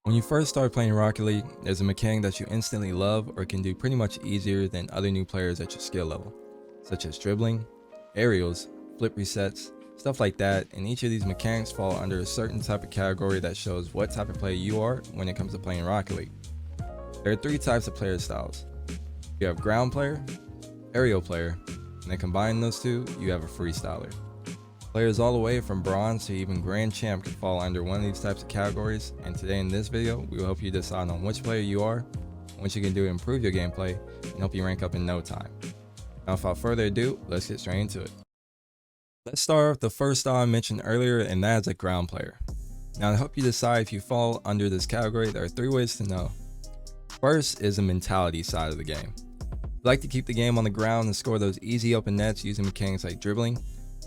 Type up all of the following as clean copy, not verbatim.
When you first start playing Rocket League, there's a mechanic that you instantly love or can do pretty much easier than other new players at your skill level, such as dribbling, aerials, flip resets, stuff like that, and each of these mechanics fall under a certain type of category that shows what type of player you are when it comes to playing Rocket League. There are three types of player styles. You have ground player, aerial player, and then combining those two, you have a freestyler. Players all the way from bronze to even grand champ can fall under one of these types of categories, and today in this video, we will help you decide on which player you are, what you can do to improve your gameplay, and help you rank up in no time. Now without further ado, let's get straight into it. Let's start with the first style I mentioned earlier, and that is a ground player. Now to help you decide if you fall under this category, there are three ways to know. First is the mentality side of the game. If you like to keep the game on the ground and score those easy open nets using mechanics like dribbling,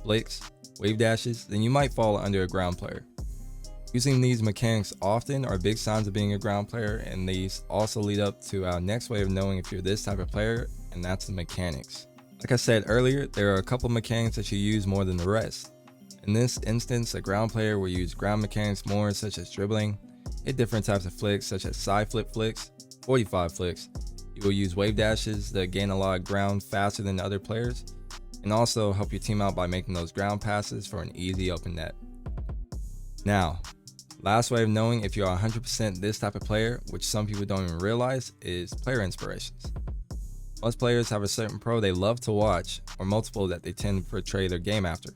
flicks, wave dashes, then you might fall under a ground player. Using these mechanics often are big signs of being a ground player, and these also lead up to our next way of knowing if you're this type of player, and that's the mechanics. Like I said earlier, there are a couple mechanics that you use more than the rest. In this instance, a ground player will use ground mechanics more, such as dribbling, hit different types of flicks such as side flip flicks, 45 flicks. You will use wave dashes that gain a lot of ground faster than other players, and also help your team out by making those ground passes for an easy open net. Now, last way of knowing if you're 100% this type of player, which some people don't even realize, is player inspirations. Most players have a certain pro they love to watch, or multiple that they tend to portray their game after.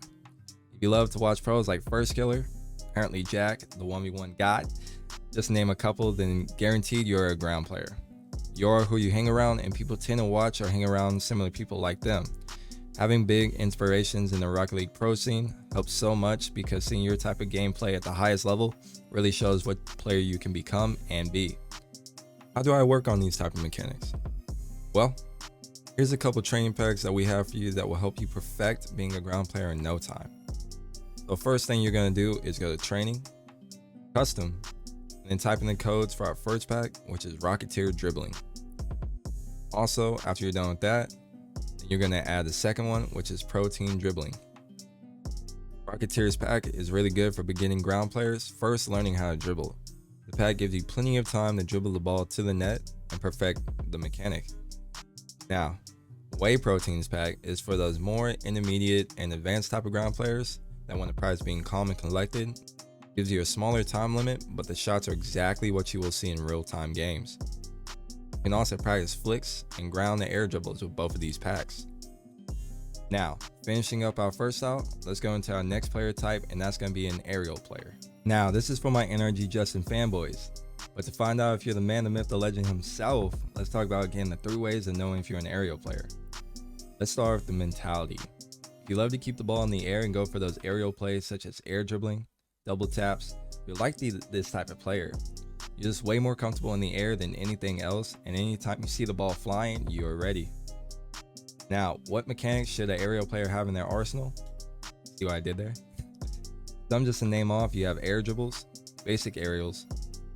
If you love to watch pros like First Killer, apparently Jack, the 1v1 god, just to name a couple, then guaranteed you're a ground player. You're who you hang around, and people tend to watch or hang around similar people like them. Having big inspirations in the Rocket League pro scene helps so much, because seeing your type of gameplay at the highest level really shows what player you can become and be. How do I work on these type of mechanics? Well, here's a couple training packs that we have for you that will help you perfect being a ground player in no time. So first thing you're going to do is go to training, custom, and then type in the codes for our first pack, which is Rocketeer Dribbling. Also, after you're done with that, you're going to add the second one, which is Pro Team Dribbling. Rocketeer's pack is really good for beginning ground players first learning how to dribble. The pack gives you plenty of time to dribble the ball to the net and perfect the mechanic. Now, Whey Protein's pack is for those more intermediate and advanced type of ground players that want to practice being calm and collected. Gives you a smaller time limit, but the shots are exactly what you will see in real-time games. You can also practice flicks and ground and air dribbles with both of these packs. Now, finishing up our first style, let's go into our next player type, and that's going to be an aerial player. Now, this is for my NRG Justin fanboys, but to find out if you're the man, the myth, the legend himself, let's talk about again the three ways of knowing if you're an aerial player. Let's start with the mentality. If you love to keep the ball in the air and go for those aerial plays such as air dribbling, double taps, you're likely this type of player. You're just way more comfortable in the air than anything else, and anytime you see the ball flying, you are ready. Now, what mechanics should an aerial player have in their arsenal? See what I did there? Some just to name off, you have air dribbles, basic aerials,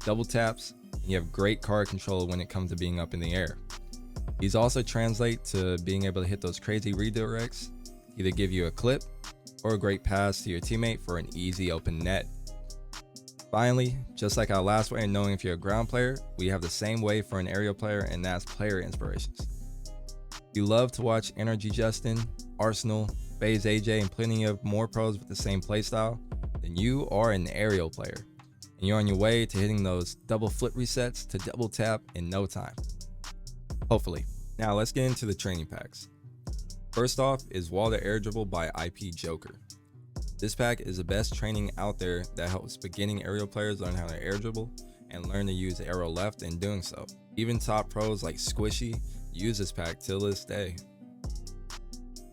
double taps, and you have great card control when it comes to being up in the air. These also translate to being able to hit those crazy redirects, either give you a clip or a great pass to your teammate for an easy open net. Finally, just like our last way of knowing if you're a ground player, we have the same way for an aerial player, and that's player inspirations. If you love to watch NRG Justin, Arsenal, FaZe AJ, and plenty of more pros with the same playstyle, then you are an aerial player, and you're on your way to hitting those double flip resets to double tap in no time. Hopefully. Now let's get into the training packs. First off is Wall to Air Dribble by IP Joker. This pack is the best training out there that helps beginning aerial players learn how to air dribble and learn to use the arrow left in doing so. Even top pros like Squishy use this pack till this day.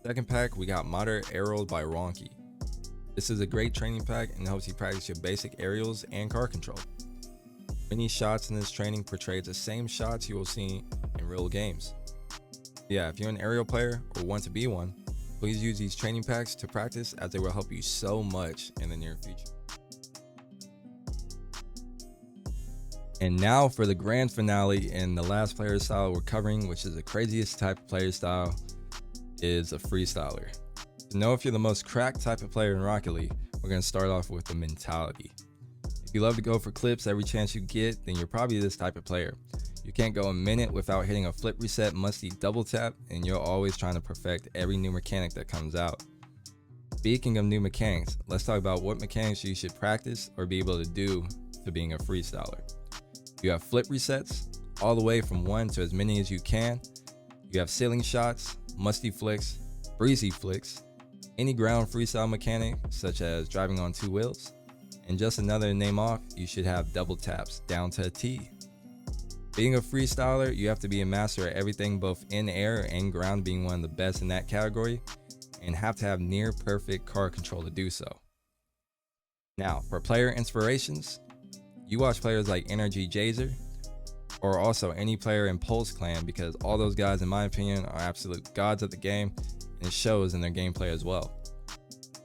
Second pack, we got Moderate Aerials by Ronky. This is a great training pack and helps you practice your basic aerials and card control. Many shots in this training portray the same shots you will see in real games. Yeah, if you're an aerial player or want to be one, please use these training packs to practice, as they will help you so much in the near future. And now for the grand finale and the last player style we're covering, which is the craziest type of player style, is a freestyler. To know if you're the most cracked type of player in Rocket League, we're going to start off with the mentality. If you love to go for clips every chance you get, then you're probably this type of player. You can't go a minute without hitting a flip reset musty double tap, and you're always trying to perfect every new mechanic that comes out. Speaking of new mechanics, let's talk about what mechanics you should practice or be able to do to being a freestyler. You have flip resets, all the way from 1 to as many as you can. You have ceiling shots, musty flicks, breezy flicks, any ground freestyle mechanic such as driving on 2 wheels, and just another to name off, you should have double taps down to a T. Being a freestyler, you have to be a master at everything both in air and ground, being one of the best in that category, and have to have near perfect car control to do so. Now, for player inspirations, you watch players like Energy Jazer, or also any player in Pulse Clan, because all those guys, in my opinion, are absolute gods at the game, and it shows in their gameplay as well.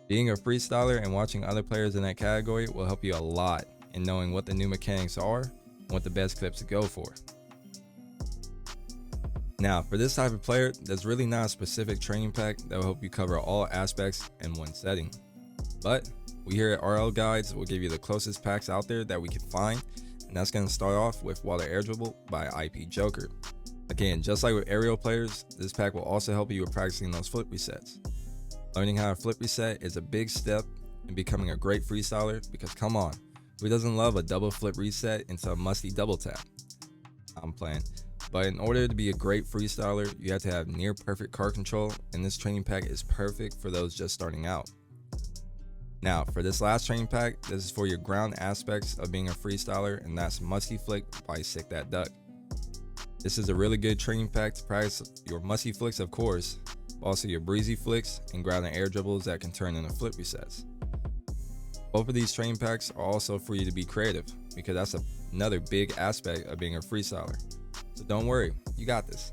Being a freestyler and watching other players in that category will help you a lot in knowing what the new mechanics are and what the best clips to go for. Now, for this type of player, there's really not a specific training pack that will help you cover all aspects in one setting. But we here at RL Guides will give you the closest packs out there that we can find, and that's going to start off with Water Air Dribble by IP Joker. Again, just like with aerial players, this pack will also help you with practicing those flip resets. Learning how to flip reset is a big step in becoming a great freestyler, because come on, who doesn't love a double flip reset into a musty double tap? I'm playing. But in order to be a great freestyler, you have to have near perfect car control, and this training pack is perfect for those just starting out. Now, for this last training pack, this is for your ground aspects of being a freestyler, and that's Musty Flick by Sick That Duck. This is a really good training pack to practice your musty flicks, of course, but also your breezy flicks and ground and air dribbles that can turn into flip resets. Both of these training packs are also for you to be creative, because that's another big aspect of being a freestyler. So don't worry, you got this.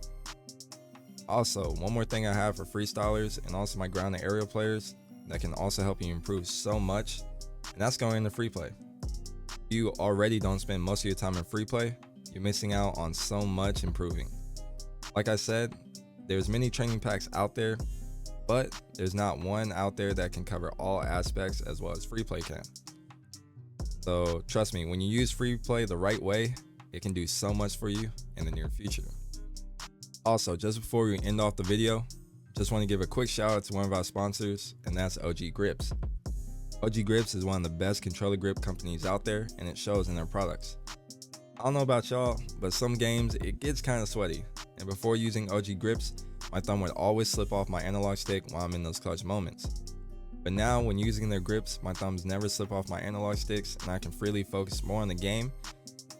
Also, one more thing I have for freestylers and also my ground and aerial players that can also help you improve so much, and that's going into free play. If you already don't spend most of your time in free play, you're missing out on so much improving. Like I said, there's many training packs out there, but there's not one out there that can cover all aspects as well as free play can. So trust me, when you use free play the right way, it can do so much for you in the near future. Also, just before we end off the video, just want to give a quick shout out to one of our sponsors, and that's OG Grips. OG Grips is one of the best controller grip companies out there, and it shows in their products. I don't know about y'all, but some games it gets kind of sweaty, and before using OG Grips, my thumb would always slip off my analog stick while I'm in those clutch moments. But now when using their grips, my thumbs never slip off my analog sticks, and I can freely focus more on the game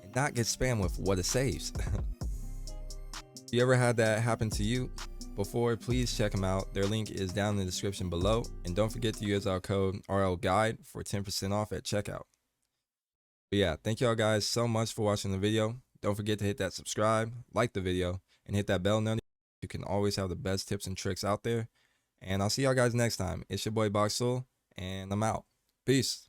and not get spammed with what it saves. If you ever had that happen to you before, please check them out. Their link is down in the description below, and don't forget to use our code RLGuide for 10% off at checkout. But yeah, thank y'all guys so much for watching the video. Don't forget to hit that subscribe, like the video, and hit that bell notification. You can always have the best tips and tricks out there. And I'll see y'all guys next time. It's your boy Boxule, and I'm out. Peace.